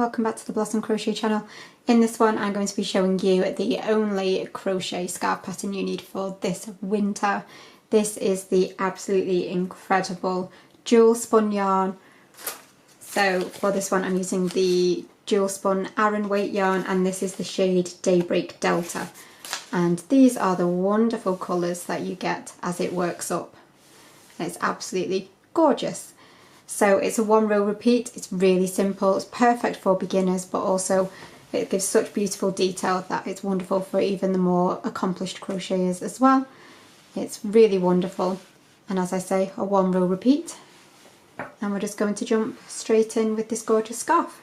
welcome back to the Blossom Crochet channel. In this one I'm going to be showing you the only crochet scarf pattern you need for this winter. This is the absolutely incredible Jewelspun yarn. So for this one I'm using the Jewelspun Aran weight yarn, and this is the shade Daybreak Delta. And these are the wonderful colours that you get as it works up. It's absolutely gorgeous. So it's a 1 row repeat. It's really simple. It's perfect for beginners, but also it gives such beautiful detail that it's wonderful for even the more accomplished crocheters as well. It's really wonderful. And as I say, a 1 row repeat. And we're just going to jump straight in with this gorgeous scarf.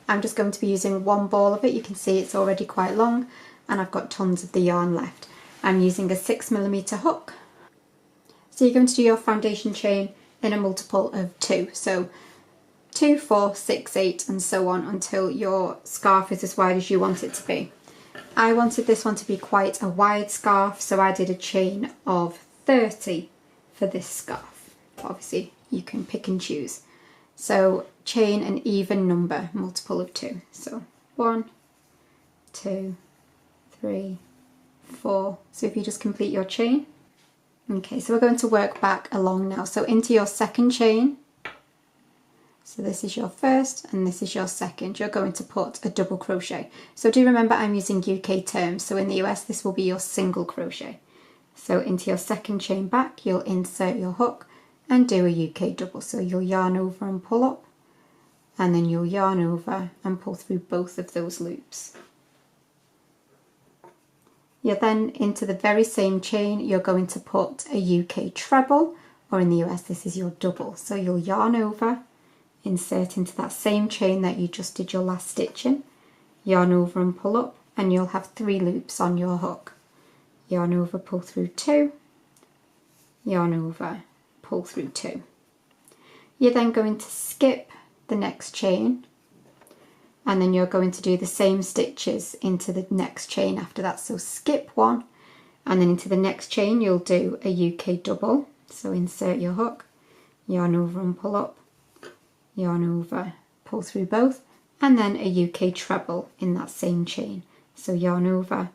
I'm just going to be using 1 ball of it. You can see it's already quite long and I've got tons of the yarn left. I'm using a 6mm hook. So you're going to do your foundation chain in a multiple of 2. So 2, 4, 6, 8 and so on until your scarf is as wide as you want it to be. I wanted this one to be quite a wide scarf, so I did a chain of 30 for this scarf. Obviously you can pick and choose. So chain an even number, multiple of 2. So 1, 2, 3, 4. So if you just complete your chain. Okay, so we're going to work back along now. So into your second chain, so this is your first and this is your second, you're going to put a double crochet. So do remember I'm using UK terms, so in the US this will be your single crochet. So into your second chain back, you'll insert your hook and do a UK double. So you'll yarn over and pull up, and then you'll yarn over and pull through both of those loops. You're then into the very same chain, you're going to put a UK treble, or in the US this is your double. So you'll yarn over, insert into that same chain that you just did your last stitch in, yarn over and pull up, and you'll have 3 loops on your hook. Yarn over, pull through 2, yarn over, pull through 2. You're then going to skip the next chain, and then you're going to do the same stitches into the next chain after that. So skip 1, and then into the next chain you'll do a UK double. So insert your hook, yarn over and pull up, yarn over, pull through both, and then a UK treble in that same chain. So yarn over,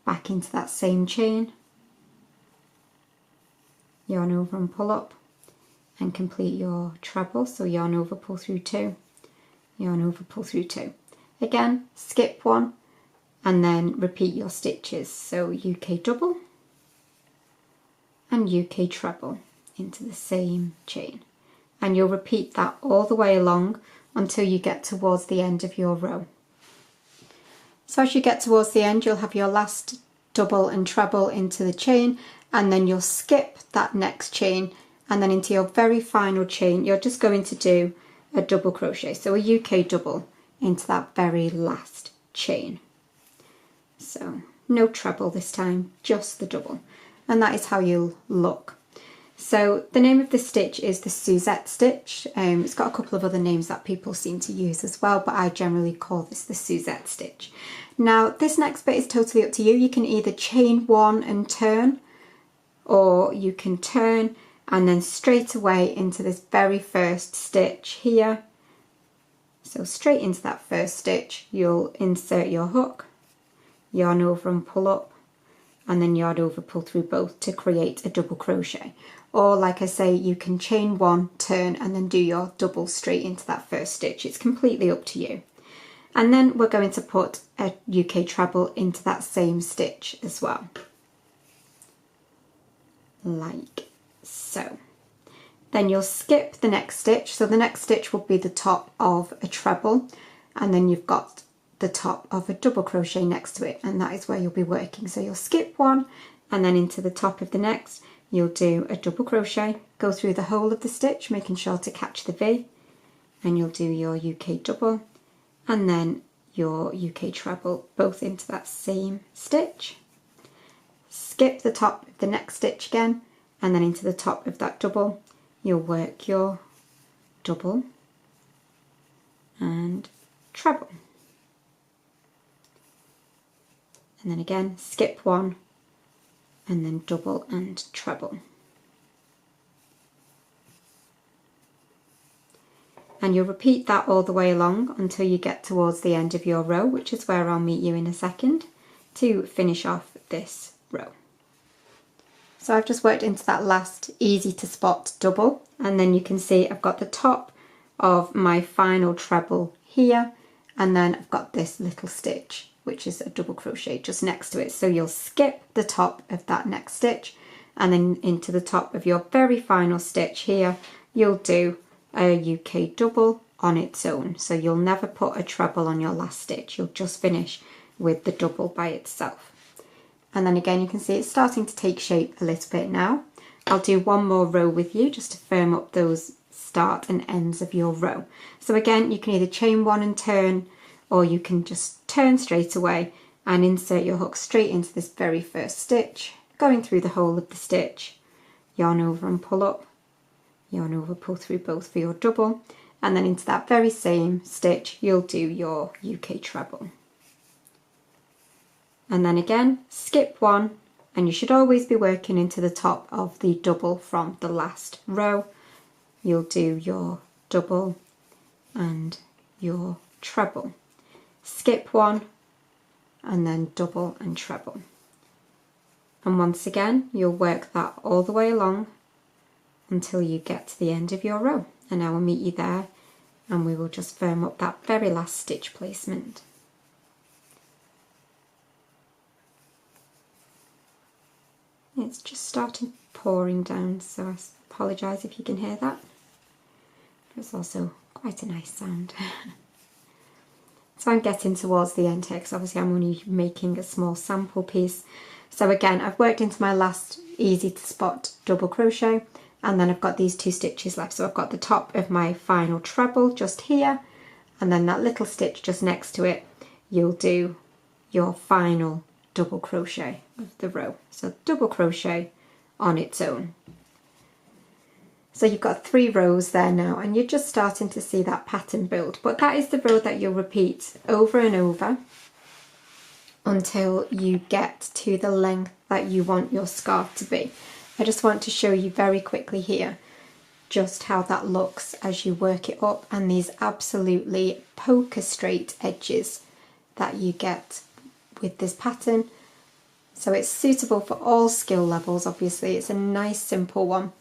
back into that same chain, yarn over and pull up, and complete your treble. So yarn over, pull through 2, yarn over, pull through 2. Again, skip 1 and then repeat your stitches. So UK double and UK treble into the same chain. And you'll repeat that all the way along until you get towards the end of your row. So as you get towards the end, you'll have your last double and treble into the chain, and then you'll skip that next chain, and then into your very final chain you're just going to do a double crochet, so a UK double into that very last chain. So no treble this time, just the double, and that is how you'll look. So the name of this stitch is the Suzette Stitch. It's got a couple of other names that people seem to use as well, but I generally call this the Suzette Stitch. Now this next bit is totally up to you. You can either chain 1 and turn, or you can turn and then straight away into this very first stitch here. So straight into that first stitch you'll insert your hook, yarn over and pull up, and then yarn over, pull through both to create a double crochet. Or like I say, you can chain 1, turn, and then do your double straight into that first stitch. It's completely up to you. And then we're going to put a UK treble into that same stitch as well, like so. Then you'll skip the next stitch. So the next stitch will be the top of a treble, and then you've got the top of a double crochet next to it, and that is where you'll be working. So you'll skip 1, and then into the top of the next you'll do a double crochet, go through the whole of the stitch making sure to catch the V, and you'll do your UK double and then your UK treble both into that same stitch. Skip the top of the next stitch again, and then into the top of that double you'll work your double and treble, and then again skip 1 and then double and treble. And you'll repeat that all the way along until you get towards the end of your row, which is where I'll meet you in a second to finish off this row. So I've just worked into that last easy to spot double, and then you can see I've got the top of my final treble here, and then I've got this little stitch which is a double crochet just next to it. So you'll skip the top of that next stitch, and then into the top of your very final stitch here you'll do a UK double on its own. So you'll never put a treble on your last stitch, you'll just finish with the double by itself. And then again you can see it's starting to take shape a little bit now. I'll do one more row with you just to firm up those start and ends of your row. So again, you can either chain one and turn, or you can just turn straight away and insert your hook straight into this very first stitch, going through the whole of the stitch, yarn over and pull up, yarn over, pull through both for your double, and then into that very same stitch you'll do your UK treble. And then again, skip one, and you should always be working into the top of the double from the last row. You'll do your double and your treble. Skip one, and then double and treble. And once again, you'll work that all the way along until you get to the end of your row. And I will meet you there, and we will just firm up that very last stitch placement. It's just starting pouring down, so I apologise if you can hear that. It's also quite a nice sound. So I'm getting towards the end here because obviously I'm only making a small sample piece. So again, I've worked into my last easy to spot double crochet, and then I've got these two stitches left. So I've got the top of my final treble just here, and then that little stitch just next to it, you'll do your final double crochet of the row. So double crochet on its own. So you've got 3 rows there now, and you're just starting to see that pattern build. But that is the row that you'll repeat over and over until you get to the length that you want your scarf to be. I just want to show you very quickly here just how that looks as you work it up, and these absolutely poker straight edges that you get with this pattern. So it's suitable for all skill levels. Obviously it's a nice simple one,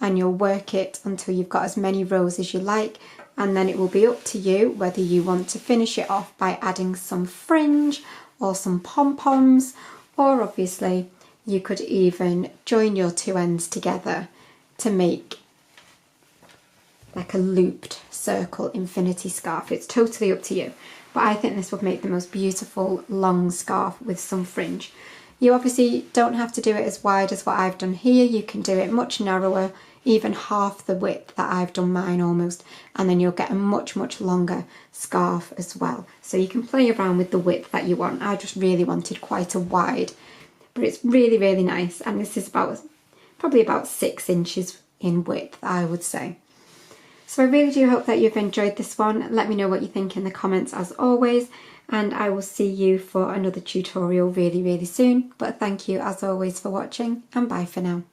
and you'll work it until you've got as many rows as you like, and then it will be up to you whether you want to finish it off by adding some fringe or some pom-poms, or obviously you could even join your 2 ends together to make like a looped circle infinity scarf. It's totally up to you, but I think this would make the most beautiful long scarf with some fringe. You obviously don't have to do it as wide as what I've done here. You can do it much narrower, even half the width that I've done mine almost, and then you'll get a much probably scarf as well. So you can play around with the width that you want. I just really wanted quite a wide, but it's really, really nice. And this is probably about 6 inches in width, I would say. So I really do hope that you've enjoyed this one. Let me know what you think in the comments as always, and I will see you for another tutorial really, really soon. But thank you as always for watching, and bye for now.